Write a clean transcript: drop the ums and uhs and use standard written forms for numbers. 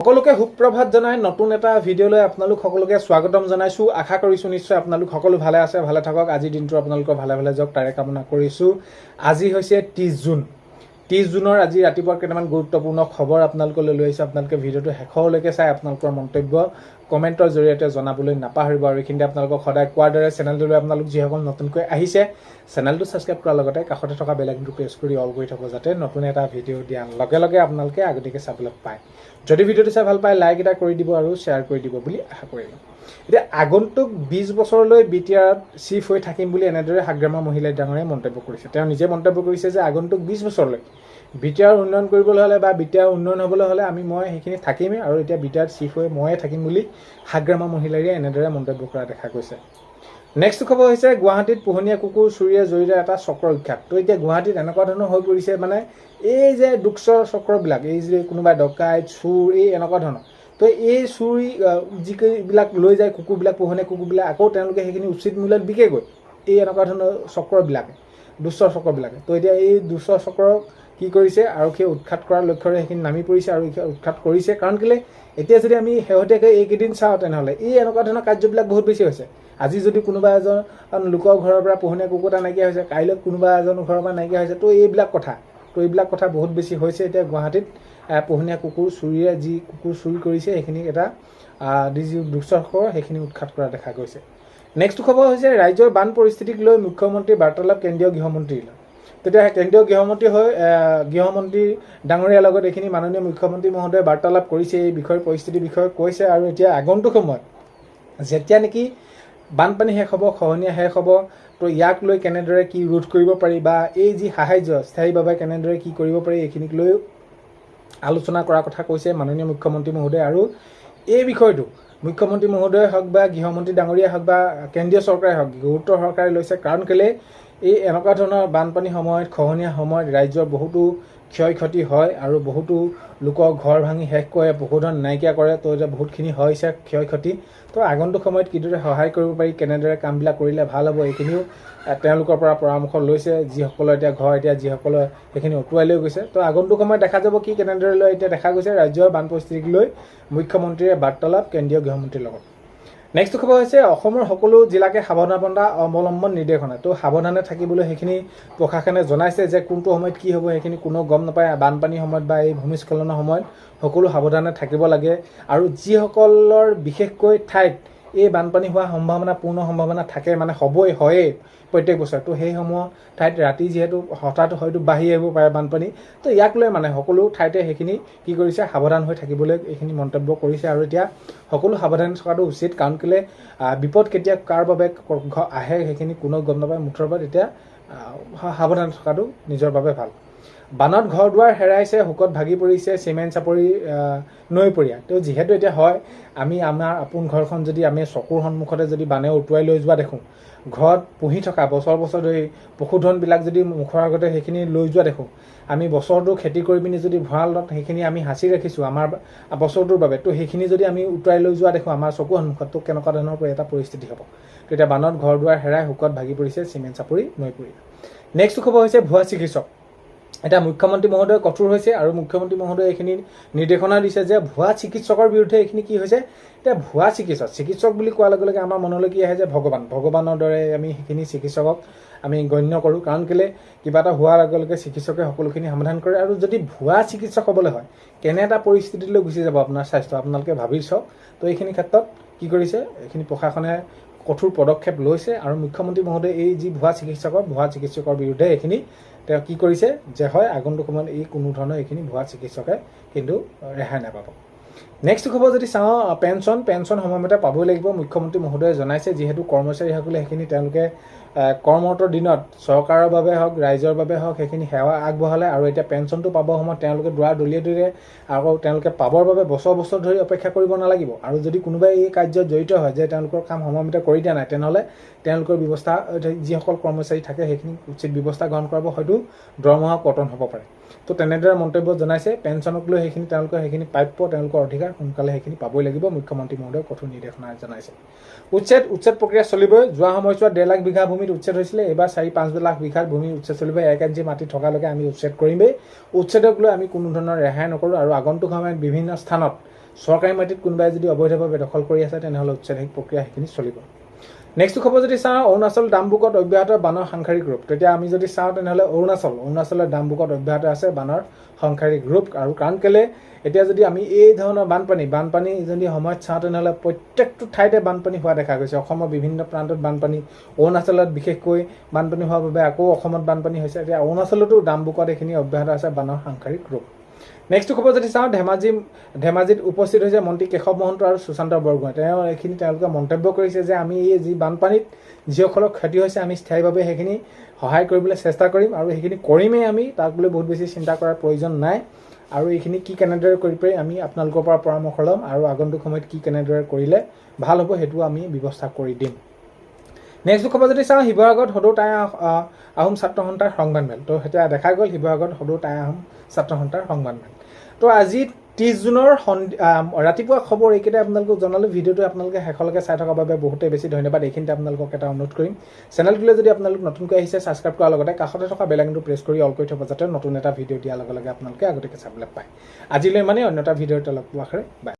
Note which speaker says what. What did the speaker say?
Speaker 1: সকলোকে সুপ্ৰভাত জনাই নতুন এটা ভিডিঅ'লৈ আপোনালোক সকলোকে স্বাগতম জনাইছোঁ। আশা কৰিছোঁ নিশ্চয় আপোনালোক সকলো ভালে আছে, ভালে থাকক। আজিৰ দিনটো আপোনালোকৰ ভালে ভালে যাওক তাৰে কামনা কৰিছোঁ। আজি হৈছে 30 জুন। 30 জুনৰ আজি ৰাতিপুৱাৰ কেইটামান গুৰুত্বপূৰ্ণ খবৰ আপোনালোকলৈ লৈ আহিছোঁ। আপোনালোকে ভিডিঅ'টো শেষলৈকে চাই আপোনালোকৰ মন্তব্য কমেণ্টৰ জৰিয়তে জনাবলৈ নাপাহৰিব। আৰু এইখিনিতে আপোনালোকক সদায় কোৱাৰ দৰে চেনেলটোলৈ আপোনালোক যিসকল নতুনকৈ আহিছে চেনেলটো ছাবস্ক্ৰাইব কৰাৰ লগতে কাষতে থকা বেল আইকনটো প্ৰেছ কৰি অল কৰি থ'ব, যাতে নতুন এটা ভিডিঅ' দিয়াৰ লগে লগে আপোনালোকে আগতীয়াকৈ চাবলৈ পায়। যদি ভিডিঅ'টো চাই ভাল পায় লাইক এটা কৰি দিব আৰু শ্বেয়াৰ কৰি দিব বুলি আশা কৰিলোঁ। এতিয়া আগন্তুক 20 বছৰলৈ BTR চিফ হৈ থাকিম বুলি এনেদৰে হাগ্ৰামা মহিলাই ডাঙৰে মন্তব্য কৰিছে। তেওঁ নিজে মন্তব্য কৰিছে যে আগন্তুক 20 বছৰলৈ BTR উন্নয়ন কৰিবলৈ হ'লে বা BTR উন্নয়ন হ'বলৈ হ'লে মই সেইখিনি থাকিমেই আৰু এতিয়া BTR চিফ হৈ ময়ে থাকিম বুলি হাগ্ৰামা মহিলাৰে এনেদৰে মন্তব্য কৰা দেখা গৈছে। নেক্সট খবৰ হৈছে গুৱাহাটীত পোহনীয়া কুকুৰ চুৰিয়ে জড়িত এটা চক্ৰ উৎখাত। তো এতিয়া গুৱাহাটীত এনেকুৱা ধৰণৰ হৈ পৰিছে, মানে এই যে দুক্সৰ চক্ৰবিলাক, এই যে কোনোবা ডকাইত চুৰ এই এনেকুৱা ধৰণৰ, তো এই চুৰি যিবিলাক লৈ যায় কুকুৰবিলাক, পোহনীয়া কুকুৰবিলাক, আকৌ তেওঁলোকে সেইখিনি উচিত মূল্যত বিকেগৈ এই এনেকুৱা ধৰণৰ চক্ৰবিলাকে, দুষ্ট চক্ৰবিলাকে। তো এতিয়া এই দুষ্ট চক্ৰক কি কৰিছে, আৰক্ষীয়ে উৎখাত কৰাৰ লক্ষ্যৰে সেইখিনি নামি পৰিছে আৰু উৎখাত কৰিছে। কাৰণ কেলৈ এতিয়া যদি আমি শেহতীয়াকৈ এইকেইদিন চাওঁ তেনেহ'লে এই এনেকুৱা ধৰণৰ কাৰ্যবিলাক বহুত বেছি হৈছে। আজি যদি কোনোবা এজন লোকৰ ঘৰৰ পৰা পোহনীয়া কুকুৰ এটা নাইকিয়া হৈছে, কাইলৈ কোনোবা এজন ঘৰৰ পৰা নাইকিয়া হৈছে, তো এইবিলাক কথা বহুত বেছি হৈছে। এতিয়া গুৱাহাটীত পোহনীয়া কুকুৰ চুৰিয়ে যি কুকুৰ চুৰি কৰিছে সেইখিনি এটা যি দুঃচক্ৰ সেইখিনি উৎখাত কৰা দেখা গৈছে। নেক্সট খবৰ হৈছে ৰাজ্যৰ বান পৰিস্থিতিক লৈ মুখ্যমন্ত্ৰীৰ বাৰ্তালাপ কেন্দ্ৰীয় গৃহমন্ত্ৰীলৈ। তেতিয়া কেন্দ্ৰীয় গৃহমন্ত্ৰী হৈ গৃহমন্ত্ৰী ডাঙৰীয়াৰ লগত এইখিনি মাননীয় মুখ্যমন্ত্ৰী মহোদয়ে বাৰ্তালাপ কৰিছে, এই বিষয়ৰ পৰিস্থিতিৰ বিষয়ে কৈছে। আৰু এতিয়া আগন্তুক সময়ত যেতিয়া নেকি বানপানী শেষ হ'ব, খহনীয়া শেষ হ'ব, তো ইয়াক লৈ কেনেদৰে কি ৰোধ কৰিব পাৰি বা এই যি সাহায্য স্থায়ীভাৱে কেনেদৰে কি কৰিব পাৰি এইখিনিক লৈ আলোচনা কৰাৰ কথা কৈছে মাননীয় মুখ্যমন্ত্ৰী মহোদয়ে। আৰু এই বিষয়টো মুখ্যমন্ত্ৰী মহোদয়ে হওক বা গৃহমন্ত্ৰী ডাঙৰীয়াই হওক বা কেন্দ্ৰীয় চৰকাৰে হওক গুৰুত্ব সহকাৰে লৈছে। কাৰণ কেলৈ এই এনেকুৱা ধৰণৰ বানপানীৰ সময়ত, খহনীয়া সময়ত ৰাজ্যৰ বহুতো ক্ষয় ক্ষতি হয় আৰু বহুতো লোকৰ ঘৰ ভাঙি শেষ কৰে, পশুধন নাইকিয়া কৰে। তো এতিয়া বহুতখিনি হৈছে ক্ষয় ক্ষতি। তো আগন্তুক সময়ত কিদৰে সহায় কৰিব পাৰি, কেনেদৰে কামবিলাক কৰিলে ভাল হ'ব, এইখিনিও তেওঁলোকৰ পৰা পৰামৰ্শ লৈছে। যিসকলৰ এতিয়া ঘৰ যিসকলে সেইখিনি উটুৱাই লৈ গৈছে, তো আগন্তুক সময়ত দেখা যাব কি কেনেদৰে লৈ এতিয়া দেখা গৈছে ৰাজ্যৰ বান পৰিস্থিতিক লৈ মুখ্যমন্ত্ৰীয়ে বাৰ্তালাপ কেন্দ্ৰীয় গৃহমন্ত্ৰীৰ লগত। নেক্সট খবৰ হৈছে অসমৰ সকলো জিলাকে সাৱধানতা অৱলম্বন নিৰ্দেশনা। তো সাৱধানে থাকিবলৈ সেইখিনি প্ৰশাসনে জনাইছে যে কোনটো সময়ত কি হ'ব সেইখিনি কোনো গম নাপায়। বানপানীৰ সময়ত বা এই ভূমিস্খলনৰ সময়ত সকলো সাৱধানে থাকিব লাগে। আৰু যিসকলৰ বিশেষকৈ ঠাইত এই বানপানী হোৱাৰ পূৰ্ণ সম্ভাৱনা থাকে, মানে হয়েই প্ৰত্যেক বছৰ, তো সেইসমূহ ঠাইত ৰাতি যিহেতু হঠাৎ হয়তো বাঢ়ি আহিব পাৰে বানপানী, তো ইয়াক লৈ সকলো ঠাইতে সেইখিনি কি কৰিছে, সাৱধান হৈ থাকিবলৈ এইখিনি মন্তব্য কৰিছে। আৰু এতিয়া সকলো সাৱধান থকাটো উচিত। কাৰণ কেলৈ বিপদ কেতিয়া কাৰ বাবে আহে সেইখিনি কোনেও গম নাপায়। মুঠৰ ওপৰত এতিয়া সাৱধান থকাটো নিজৰ বাবে ভাল। বানত ঘৰ দুৱাৰ হেৰাইছে, শোকত ভাগি পৰিছে চিমেণ্ট চাপৰি নৈপৰীয়া। তো যিহেতু এতিয়া হয়, আমি আমাৰ আপোন ঘৰখন যদি আমি চকুৰ সন্মুখতে যদি বানে উটুৱাই লৈ যোৱা দেখোঁ, ঘৰত পুহি থকা বছৰ বছৰ ধৰি পশুধনবিলাক যদি মুখৰ আগতে সেইখিনি লৈ যোৱা দেখোঁ, আমি বছৰটো খেতি কৰি পিনি যদি ভঁৰালত সেইখিনি আমি সাঁচি ৰাখিছোঁ আমাৰ বছৰটোৰ বাবে, তো সেইখিনি যদি আমি উটুৱাই লৈ যোৱা দেখোঁ আমাৰ চকুৰ সন্মুখত, তো কেনেকুৱা ধৰণৰ এটা পৰিস্থিতি হ'ব। তো এতিয়া বানত ঘৰ দুৱাৰ হেৰাই শোকত ভাগি পৰিছে চিমেণ্ট চাপৰি নৈপৰীয়া। নেক্সট খবৰ হৈছে ভুৱা চিকিৎসক। এতিয়া মুখ্যমন্ত্ৰী মহোদয় কঠোৰ হৈছে আৰু মুখ্যমন্ত্ৰী মহোদয়ে এইখিনি নিৰ্দেশনা দিছে যে ভুৱা চিকিৎসকৰ বিৰুদ্ধে এইখিনি কি হৈছে। এতিয়া ভুৱা চিকিৎসক বুলি কোৱাৰ লগে লগে আমাৰ মনলৈ কি আহে যে ভগৱানৰ দৰে আমি সেইখিনি চিকিৎসকক আমি গণ্য কৰোঁ। কাৰণ কেলৈ কিবা এটা হোৱাৰ লগে লগে চিকিৎসকে সকলোখিনি সমাধান কৰে। আৰু যদি ভুৱা চিকিৎসক হ'বলৈ হয় কেনে এটা পৰিস্থিতিলৈ গুচি যাব আপোনাৰ স্বাস্থ্য, আপোনালোকে ভাবি চাওক। তো এইখিনি ক্ষেত্ৰত কি কৰিছে, এইখিনি প্ৰশাসনে কঠোৰ পদক্ষেপ লৈছে। আৰু মুখ্যমন্ত্ৰী মহোদয়ে এই যি ভুৱা চিকিৎসকৰ বিৰুদ্ধে এইখিনি তেওঁ কি কৰিছে যে হয় আগন্তুক সময়ত এই কোনো ধৰণৰ এইখিনি ভুৱা চিকিৎসকে কিন্তু ৰেহাই নাপাব। নেক্সট খবৰ যদি চাওঁ পেঞ্চন সময়মতে পাবই লাগিব মুখ্যমন্ত্ৰী মহোদয়ে জনাইছে। যিহেতু কৰ্মচাৰীসকলে সেইখিনি তেওঁলোকে কৰ্মৰতৰ দিনত চৰকাৰৰ বাবে হওক ৰাইজৰ বাবে হওক সেইখিনি সেৱা আগবঢ়ালে। আৰু এতিয়া পেঞ্চনটো পাবৰ সময়ত তেওঁলোকে দলিয়ে আকৌ তেওঁলোকে পাবৰ বাবে বছৰ বছৰ ধৰি অপেক্ষা কৰিব নালাগিব। আৰু যদি কোনোবাই এই কাৰ্যত জড়িত হয় যে তেওঁলোকৰ কাম সময়মতে কৰি দিয়া নাই, তেনেহ'লে তেওঁলোকৰ ব্যৱস্থা যিসকল কৰ্মচাৰী থাকে সেইখিনি উচিত ব্যৱস্থা গ্ৰহণ কৰাব, হয়তো দৰমহা পতন হ'ব পাৰে। তো তেনেদৰে মন্তব্য জনাইছে। পেঞ্চনক লৈ তেওঁলোকৰ সেইখিনি প্ৰাপ্য, তেওঁলোকৰ অধিকাৰ সোনকালে সেইখিনি পাবই লাগিব। মুখ্যমন্ত্ৰী মহোদয়ে কঠোৰ নিৰ্দেশনা জনাইছে। উচ্ছেদ প্ৰক্ৰিয়া চলিবই। যোৱা সময়ছোৱাত 1.5 লাখ বিঘা ভূমিত উচ্ছেদ হৈছিলে, এইবাৰ 4-5 লাখ বিঘাত ভূমি উচ্ছেদ চলিব। 1 ইঞ্চি মাটি থকালৈকে আমি উচ্ছেদ কৰিমেই। উচ্ছেদক লৈ আমি কোনো ধৰণৰ ৰেহাই নকৰোঁ। আৰু আগন্তুক সময়ত বিভিন্ন স্থানত চৰকাৰী মাটিত কোনোবাই যদি অবৈধভাৱে দখল কৰি আছে তেনেহ'লে উচ্ছেদিক প্ৰক্ৰিয়া সেইখিনি চলিব। নেক্সট খবৰ যদি চাওঁ, অৰুণাচল ডামবুকত অব্যাহত বানৰ সাংসাৰিক ৰূপ। তেতিয়া আমি যদি চাওঁ তেনেহ'লে অৰুণাচলৰ ডামবুকত অব্যাহত আছে বানৰ সাংসাৰিক ৰূপ। আৰু কাৰণ কেলে এতিয়া যদি আমি এই ধৰণৰ বানপানী যদি সময়ত চাওঁ তেনেহ'লে প্ৰত্যেকটো ঠাইতে বানপানী হোৱা দেখা গৈছে। অসমৰ বিভিন্ন প্ৰান্তত বানপানী, অৰুণাচলত বিশেষকৈ বানপানী হোৱাৰ বাবে আকৌ অসমত বানপানী হৈছে। এতিয়া অৰুণাচলতো ডামবুকত এইখিনি অব্যাহত আছে বানৰ সাংসাৰিক ৰূপ। নেক্সট খবৰ যদি চাওঁ, ধেমাজিত উপস্থিত হৈছে মন্ত্ৰী কেশৱ মহন্ত আৰু সুশান্ত বৰগোহাঁই। তেওঁলোকে মন্তব্য কৰিছে যে আমি এই যি বানপানীত যিসকলৰ ক্ষতি হৈছে আমি স্থায়ীভাৱে সেইখিনি সহায় কৰিবলৈ চেষ্টা কৰিম আৰু সেইখিনি কৰিমেই। আমি তাক লৈ বহুত বেছি চিন্তা কৰাৰ প্ৰয়োজন নাই। আৰু এইখিনি কি কেনেদৰে কৰি পাৰি আমি আপোনালোকৰ পৰা পৰামৰ্শ ল'ম আৰু আগন্তুক সময়ত কি কেনেদৰে কৰিলে ভাল হ'ব সেইটো আমি ব্যৱস্থা কৰি দিম। নেক্সট খবৰ যদি চাওঁ, শিৱসাগৰত সদৌ টাই আহোম ছাত্ৰ সন্থাৰ সংবাদমেল। তো এতিয়া দেখা গ'ল শিৱসাগৰত সদৌ টাই আহোম ছাত্ৰ সন্থাৰ সংবাদমেল। তো আজি 30 জুনৰ ৰাতিপুৱা খবৰ এইকেইটা আপোনালোকক জনালোঁ। ভিডিঅ'টো আপোনালোকে শেষলৈকে চাই থকাৰ বাবে বহুতেই বেছি ধন্যবাদ। এইখিনিতে আপোনালোকক এটা অনুৰোধ কৰিম, চেনেলটোলৈ যদি আপোনালোক নতুনকৈ আহিছে ছাবস্ক্ৰাইব কৰাৰ লগতে কাষতে থকা বেল আইকনটো প্ৰেছ কৰি অল কৰি থ'ব, যাতে নতুন এটা ভিডিঅ' দিয়াৰ লগে লগে আপোনালোকে আগতীয়াকৈ চাবলৈ পায়। আজিলৈ মানে অন্য এটা ভিডিঅ'তে লগ পোৱাৰ আশাৰে বাই।